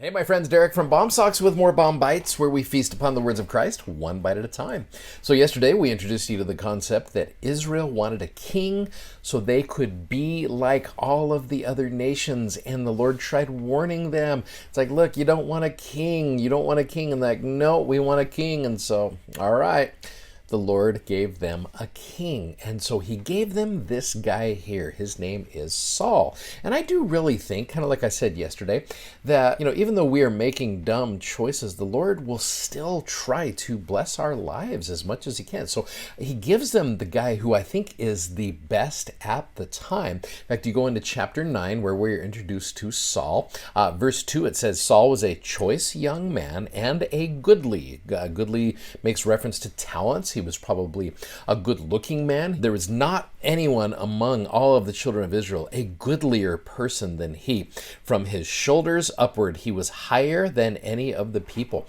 Hey, my friends, Derek from Bomb Socks with more Bomb Bites, where we feast upon the words of Christ, one bite at a time. So yesterday we introduced you to the concept that Israel wanted a king so they could be like all of the other nations, and the Lord tried warning them. It's like, look, you don't want a king, you don't want a king, and they're like, no, we want a king. And so, all right, the Lord gave them a king. And so he gave them this guy here. His name is Saul. And I do really think, kind of like I said yesterday, that, even though we are making dumb choices, the Lord will still try to bless our lives as much as he can. So he gives them the guy who I think is the best at the time. In fact, you go into chapter 9 where we're introduced to Saul. Verse 2, it says, Saul was a choice young man and a goodly. Goodly makes reference to talents. He was probably a good-looking man. There was not anyone among all of the children of Israel a goodlier person than he. From his shoulders upward, he was higher than any of the people.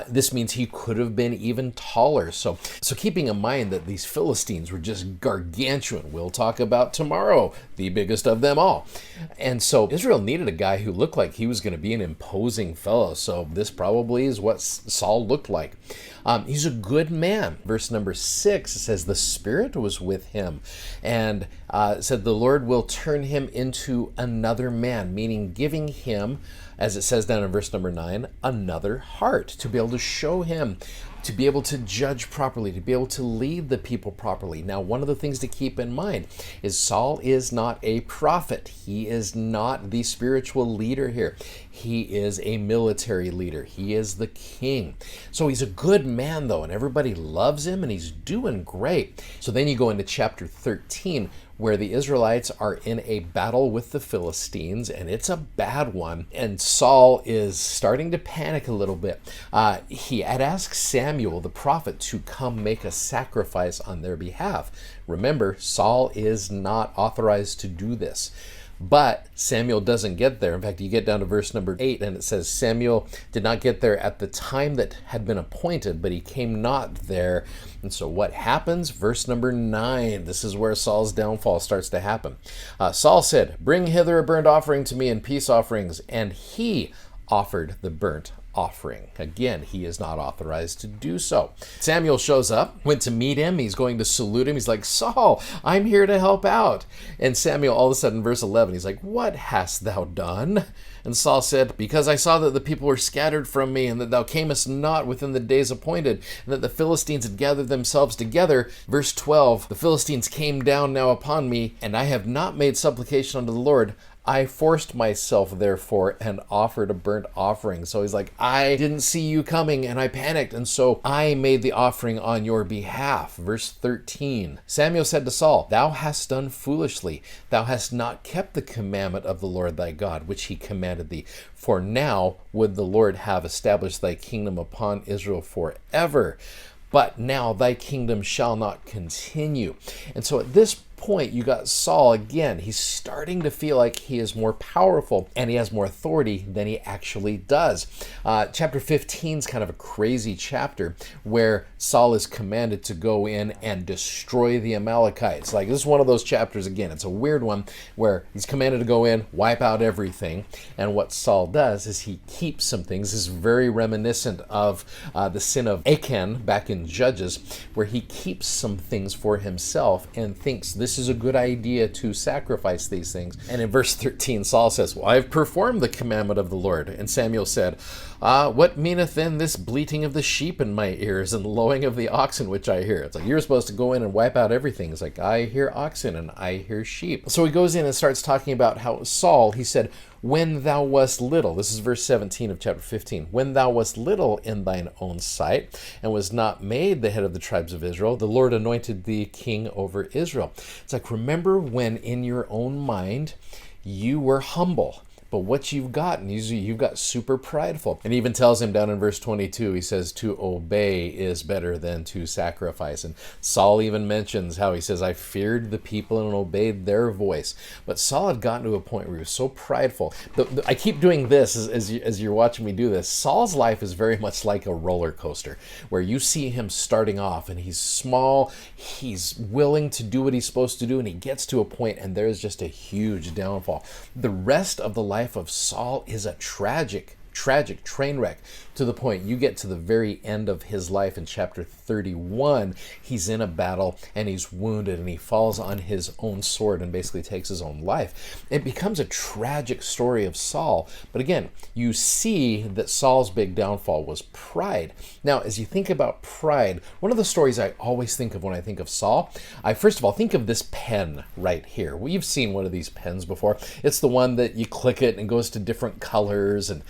This means he could have been even taller. So keeping in mind that these Philistines were just gargantuan, we'll talk about tomorrow, the biggest of them all. And so Israel needed a guy who looked like he was going to be an imposing fellow. So this probably is what Saul looked like. He's a good man. Verse number 6, it says, the Spirit was with him, and it said, the Lord will turn him into another man, meaning giving him, as it says down in verse number 9, another heart to be able to show him, to be able to judge properly, to be able to lead the people properly. Now, one of the things to keep in mind is Saul is not a prophet. He is not the spiritual leader here. He is a military leader. He is the king. So he's a good man, though, and everybody loves him, and he's doing great. So then you go into chapter 13, where the Israelites are in a battle with the Philistines, and it's a bad one. And Saul is starting to panic a little bit. He had asked Samuel, the prophet, to come make a sacrifice on their behalf. Remember, Saul is not authorized to do this. But Samuel doesn't get there. In fact, you get down to verse number 8, and it says, Samuel did not get there at the time that had been appointed, but he came not there. And so what happens? Verse number 9, this is where Saul's downfall starts to happen. Saul said, bring hither a burnt offering to me and peace offerings. And he offered the burnt offering. Again, he is not authorized to do so. Samuel shows up, went to meet him. He's going to salute him. He's like, Saul, I'm here to help out. And Samuel, all of a sudden, verse 11, he's like, what hast thou done? And Saul said, because I saw that the people were scattered from me, and that thou camest not within the days appointed, and that the Philistines had gathered themselves together. Verse 12, the Philistines came down now upon me, and I have not made supplication unto the Lord. I forced myself, therefore, and offered a burnt offering. So he's like, I didn't see you coming, and I panicked, and so I made the offering on your behalf. Verse 13, Samuel said to Saul, thou hast done foolishly. Thou hast not kept the commandment of the Lord thy God, which he commanded thee. For now would the Lord have established thy kingdom upon Israel forever. But now thy kingdom shall not continue. And so at this point, you got Saul again. He's starting to feel like he is more powerful and he has more authority than he actually does. Chapter 15 is kind of a crazy chapter where Saul is commanded to go in and destroy the Amalekites. Like, this is one of those chapters, again, it's a weird one where he's commanded to go in, wipe out everything. And what Saul does is he keeps some things. This is very reminiscent of the sin of Achan back in Judges, where he keeps some things for himself and thinks this is a good idea to sacrifice these things. And in verse 13, Saul says, well, I have performed the commandment of the Lord. And Samuel said, what meaneth then this bleating of the sheep in my ears and lowing of the oxen which I hear? It's like, you're supposed to go in and wipe out everything. It's like, I hear oxen and I hear sheep. So he goes in and starts talking about how Saul, he said, when thou wast little, this is verse 17 of chapter 15, when thou wast little in thine own sight, and was not made the head of the tribes of Israel, the Lord anointed thee king over Israel. It's like, remember when in your own mind you were humble, but what you've gotten, you've got super prideful. And he even tells him down in verse 22, he says, to obey is better than to sacrifice. And Saul even mentions how he says, I feared the people and obeyed their voice. But Saul had gotten to a point where he was so prideful. I keep doing this as you're watching me do this. Saul's life is very much like a roller coaster, where you see him starting off and he's small, he's willing to do what he's supposed to do, and he gets to a point and there's just a huge downfall. The rest of the life of Saul is a tragic tragic train wreck, to the point you get to the very end of his life in chapter 31. He's in a battle and he's wounded and he falls on his own sword and basically takes his own life. It becomes a tragic story of Saul. But again, you see that Saul's big downfall was pride. Now, as you think about pride, one of the stories I always think of when I think of Saul, I first of all think of this pen right here. Well, you've seen one of these pens before. It's the one that you click it and it goes to different colors and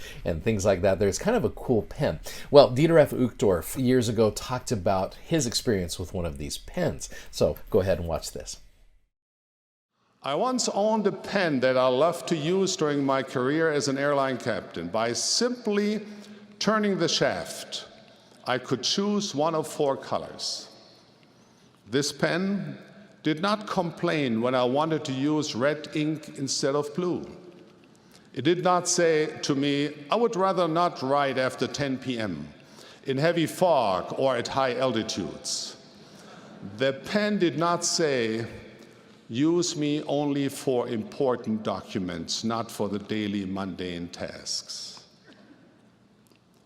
things like that. There's kind of a cool pen. Well, Dieter F. Uchtdorf years ago talked about his experience with one of these pens. So go ahead and watch this. I once owned a pen that I loved to use during my career as an airline captain. By simply turning the shaft, I could choose one of 4 colors. This pen did not complain when I wanted to use red ink instead of blue. It did not say to me, I would rather not write after 10 p.m. in heavy fog or at high altitudes. The pen did not say, use me only for important documents, not for the daily mundane tasks.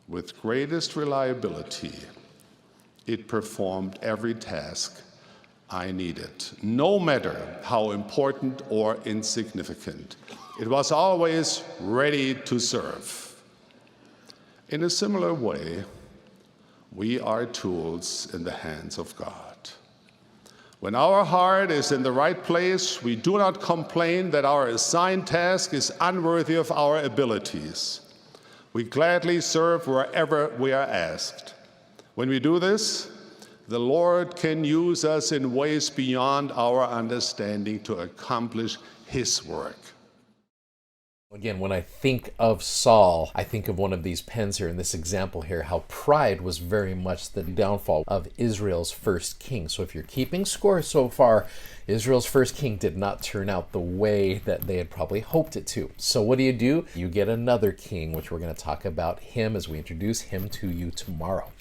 With greatest reliability, it performed every task I needed, no matter how important or insignificant. It was always ready to serve. In a similar way, we are tools in the hands of God. When our heart is in the right place, we do not complain that our assigned task is unworthy of our abilities. We gladly serve wherever we are asked. When we do this, the Lord can use us in ways beyond our understanding to accomplish His work. Again, when I think of Saul, I think of one of these pens here in this example here, how pride was very much the downfall of Israel's first king. So if you're keeping score so far, Israel's first king did not turn out the way that they had probably hoped it to. So what do? You get another king, which we're going to talk about him as we introduce him to you tomorrow.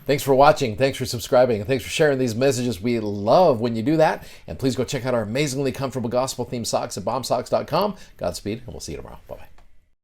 Thanks for watching, thanks for subscribing, and thanks for sharing these messages. We love when you do that. And please go check out our amazingly comfortable gospel-themed socks at BOM-BITES.com. Godspeed, and we'll see you tomorrow. Bye-bye.